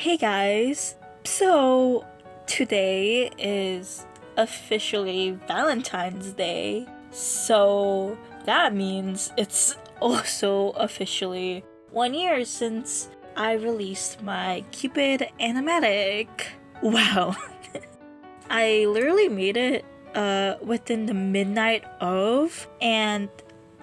Hey guys! So, today is officially Valentine's Day. So, that means it's also officially 1 year since I released my Cupid animatic. Wow! I literally made it within the midnight of, and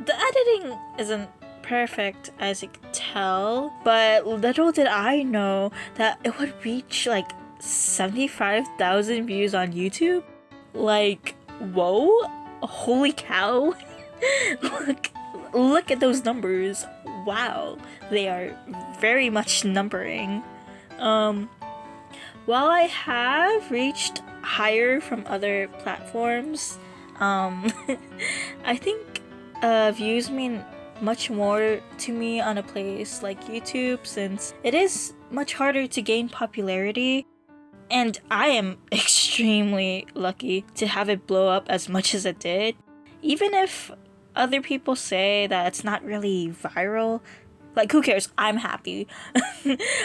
the editing isn't perfect as you can tell, but little did I know that it would reach like 75,000 views on YouTube. Like, whoa, holy cow. look at those numbers. Wow, they are very much numbering. While I have reached higher from other platforms, I think views mean much more to me on a place like YouTube, since it is much harder to gain popularity, and I am extremely lucky to have it blow up as much as it did. Even if other people say that it's not really viral, like, who cares? I'm happy.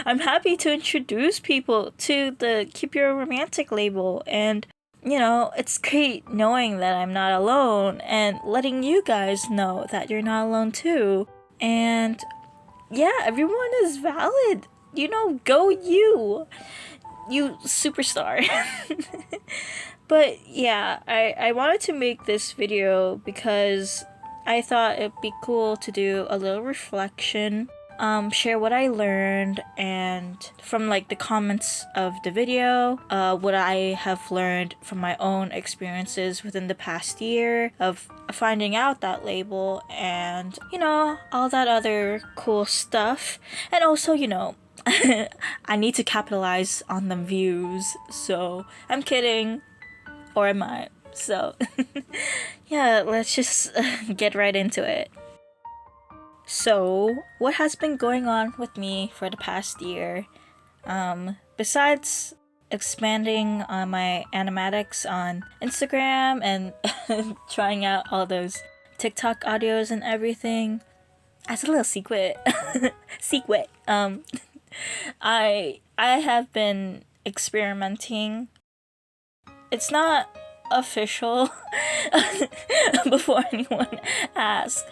I'm happy to introduce people to the cupioromantic label, and you know, it's great knowing that I'm not alone and letting you guys know that you're not alone too. And yeah, everyone is valid. You know, go you! You superstar. But yeah, I wanted to make this video because I thought it'd be cool to do a little reflection, share what I learned, and from like the comments of the video, what I have learned from my own experiences within the past year of finding out that label, and you know, all that other cool stuff. And also, you know, I need to capitalize on the views, so I'm kidding, or am I? So yeah, let's just get right into it. So, what has been going on with me for the past year? Besides expanding on my animatics on Instagram and trying out all those TikTok audios and everything, as a little secret, I have been experimenting. It's not official before anyone asks,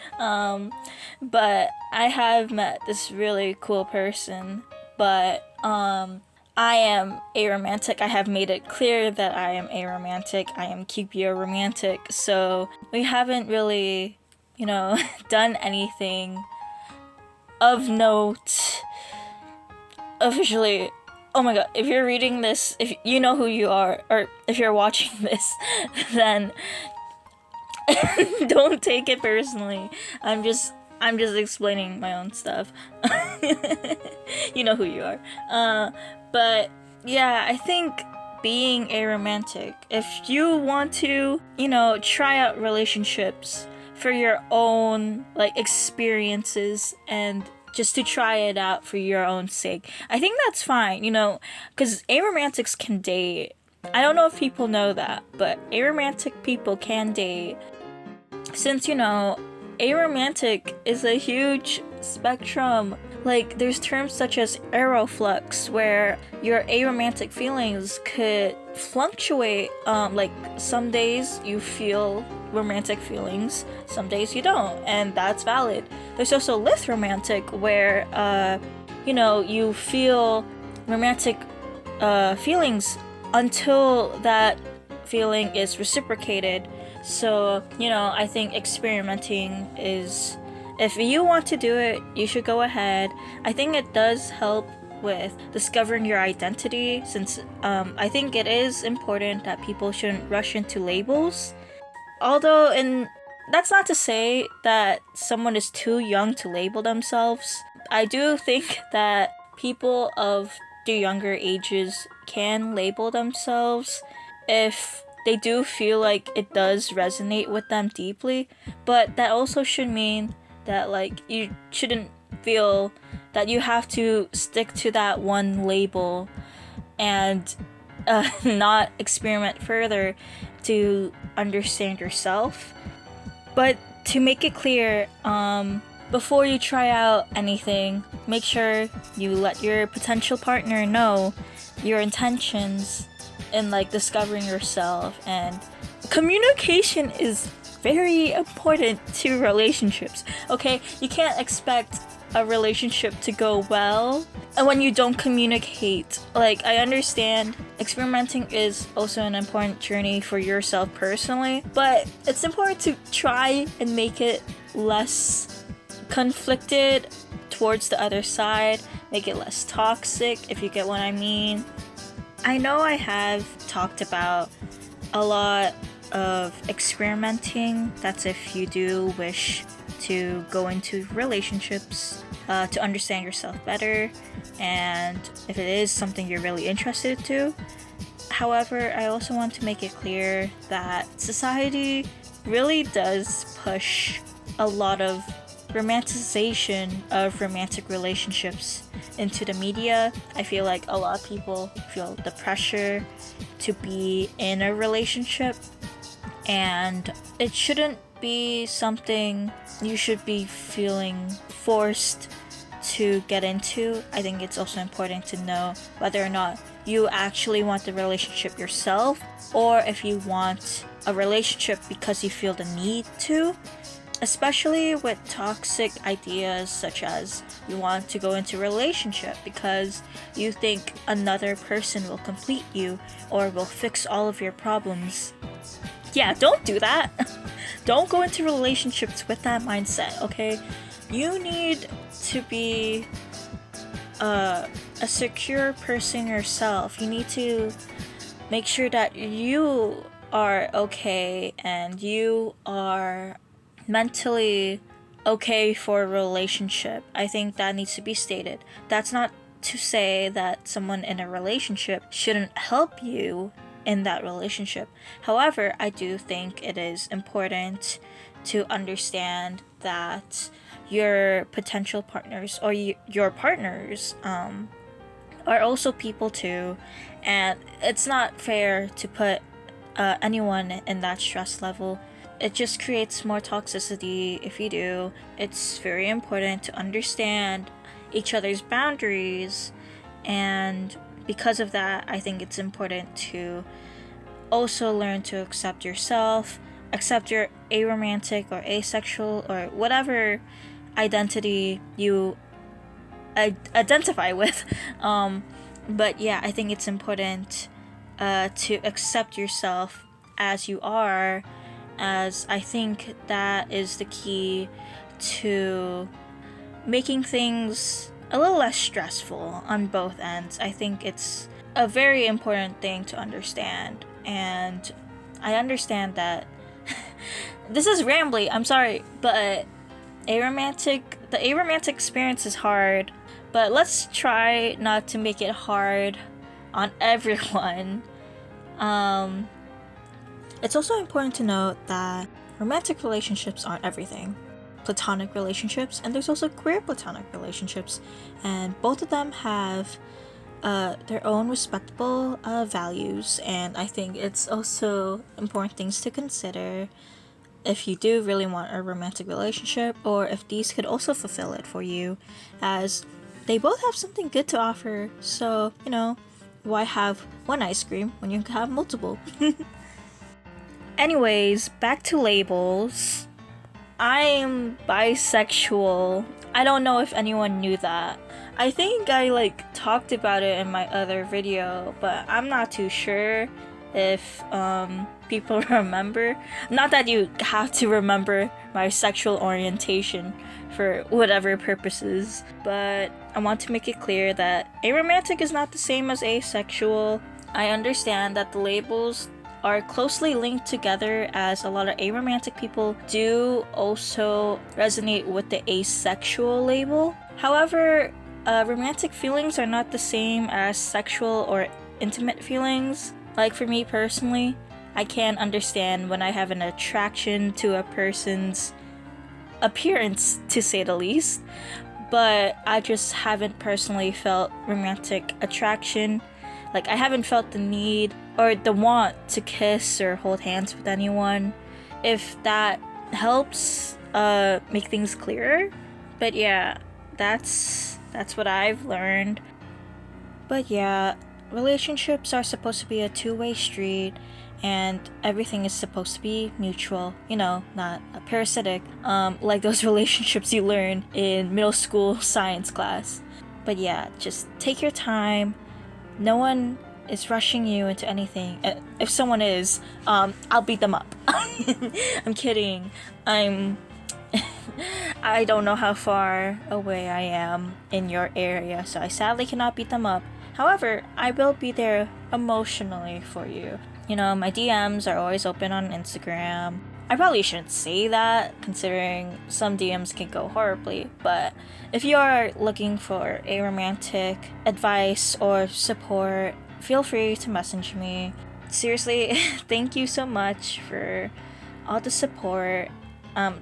but I have met this really cool person, but I am aromantic. I have made it clear that I am aromantic. I am cupioromantic, so we haven't really, you know, done anything of note officially. Oh my god, if you're reading this, if you know who you are, or if you're watching this, then don't take it personally. I'm just explaining my own stuff. You know who you are. But yeah, I think being aromantic, if you want to, you know, try out relationships for your own like experiences and just to try it out for your own sake, I think that's fine, you know, because aromantics can date. I don't know if people know that, but aromantic people can date. Since, you know, aromantic is a huge spectrum. Like, there's terms such as aeroflux, where your aromantic feelings could fluctuate. Like, some days you feel romantic feelings, some days you don't, and that's valid. There's also lithromantic, where, you know, you feel romantic feelings until that feeling is reciprocated. So, you know, I think experimenting is, if you want to do it, you should go ahead. I think it does help with discovering your identity, since I think it is important that people shouldn't rush into labels. Although, and that's not to say that someone is too young to label themselves. I do think that people of the younger ages can label themselves if they do feel like it does resonate with them deeply, but that also should mean that, like, you shouldn't feel that you have to stick to that one label and not experiment further to understand yourself. But to make it clear, before you try out anything, make sure you let your potential partner know your intentions in like discovering yourself. And communication is very important to relationships, okay? You can't expect a relationship to go well and when you don't communicate. Like, I understand experimenting is also an important journey for yourself personally, but it's important to try and make it less conflicted towards the other side, make it less toxic, if you get what I mean. I know I have talked about a lot of experimenting. That's if you do wish to go into relationships to understand yourself better, and if it is something you're really interested to. However, I also want to make it clear that society really does push a lot of romanticization of romantic relationships into the media. I feel like a lot of people feel the pressure to be in a relationship, and it shouldn't be something you should be feeling forced to get into. I think it's also important to know whether or not you actually want the relationship yourself, or if you want a relationship because you feel the need to. Especially with toxic ideas such as you want to go into a relationship because you think another person will complete you or will fix all of your problems. Yeah, don't do that. Don't go into relationships with that mindset, okay? You need to be a secure person yourself. You need to make sure that you are okay and you are mentally okay for a relationship. I think that needs to be stated. That's not to say that someone in a relationship shouldn't help you in that relationship. However, I do think it is important to understand that your potential partners or your partners are also people too, and it's not fair to put anyone in that stress level. It just creates more toxicity if you do. It's very important to understand each other's boundaries, and because of that, I think it's important to also learn to accept yourself, accept your aromantic or asexual or whatever identity you identify with. But yeah, I think it's important to accept yourself as you are, as I think that is the key to making things a little less stressful on both ends. I think it's a very important thing to understand, and I understand that this is rambly, I'm sorry, but the aromantic experience is hard, but let's try not to make it hard on everyone. It's also important to note that romantic relationships aren't everything. Platonic relationships, and there's also queer platonic relationships, and both of them have their own respectable values, and I think it's also important things to consider if you do really want a romantic relationship, or if these could also fulfill it for you, as they both have something good to offer. So, why have one ice cream when you can have multiple? Anyways, back to labels. I'm bisexual. I don't know if anyone knew that. I think I talked about it in my other video, but I'm not too sure if people remember. Not that you have to remember my sexual orientation for whatever purposes, but I want to make it clear that aromantic is not the same as asexual. I understand that the labels are closely linked together, as a lot of aromantic people do also resonate with the asexual label. However, romantic feelings are not the same as sexual or intimate feelings. Like for me personally, I can understand when I have an attraction to a person's appearance, to say the least, but I just haven't personally felt romantic attraction. Like, I haven't felt the need or the want to kiss or hold hands with anyone. If that helps make things clearer, But yeah, that's what I've learned. But yeah, relationships are supposed to be a two-way street, and everything is supposed to be mutual, not parasitic, like those relationships you learn in middle school science class. But yeah, just take your time. No one is rushing you into anything. If someone is, I'll beat them up. I'm kidding. I don't know how far away I am in your area, so I sadly cannot beat them up. However, I will be there emotionally for you. My DMs are always open on Instagram. I probably shouldn't say that, considering some DMs can go horribly, but if you are looking for aromantic advice or support, feel free to message me. Seriously, thank you so much for all the support.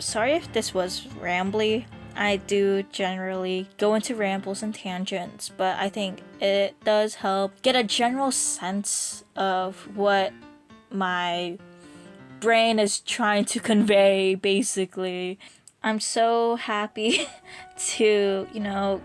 Sorry if this was rambly. I do generally go into rambles and tangents, but I think it does help get a general sense of what my brain is trying to convey, basically. I'm so happy to,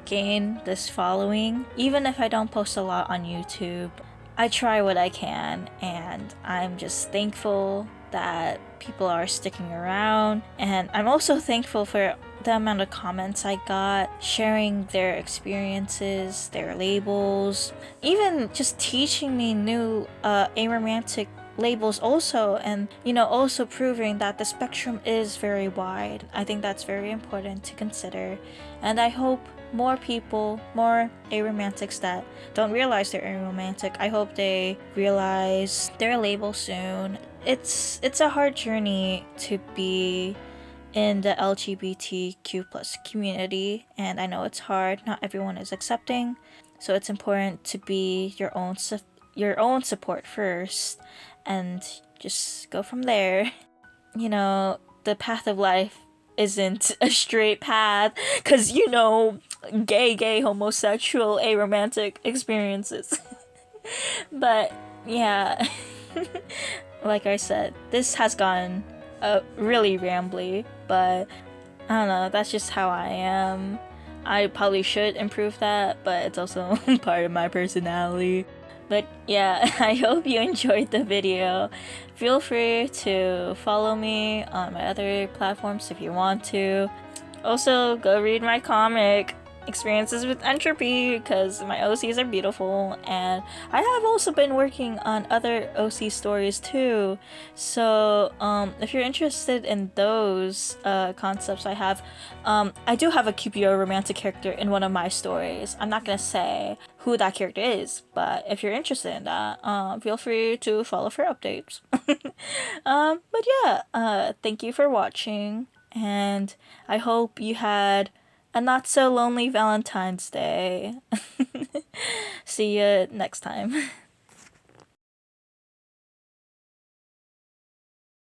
gain this following. Even if I don't post a lot on YouTube, I try what I can, and I'm just thankful that people are sticking around. And I'm also thankful for the amount of comments I got sharing their experiences, their labels, even just teaching me new aromantic labels also, and also proving that the spectrum is very wide. I think that's very important to consider, and I hope more people, more aromantics that don't realize they're aromantic, I hope they realize their label soon. It's a hard journey to be in the LGBTQ plus community, and I know it's hard. Not everyone is accepting, so it's important to be your own support first, and just go from there. The path of life isn't a straight path, because gay, homosexual, aromantic experiences. But yeah, like I said, this has gone really rambly, but I don't know, that's just how I am. I probably should improve that, but it's also part of my personality. But yeah, I hope you enjoyed the video. Feel free to follow me on my other platforms if you want to. Also, go read my comic, Experiences with Entropy, because my OCs are beautiful, and I have also been working on other OC stories too. So if you're interested in those concepts, I do have a cupioromantic character in one of my stories. I'm not gonna say who that character is, but if you're interested in that, feel free to follow for updates. But yeah, thank you for watching, and I hope you had a not so lonely Valentine's Day. See you next time.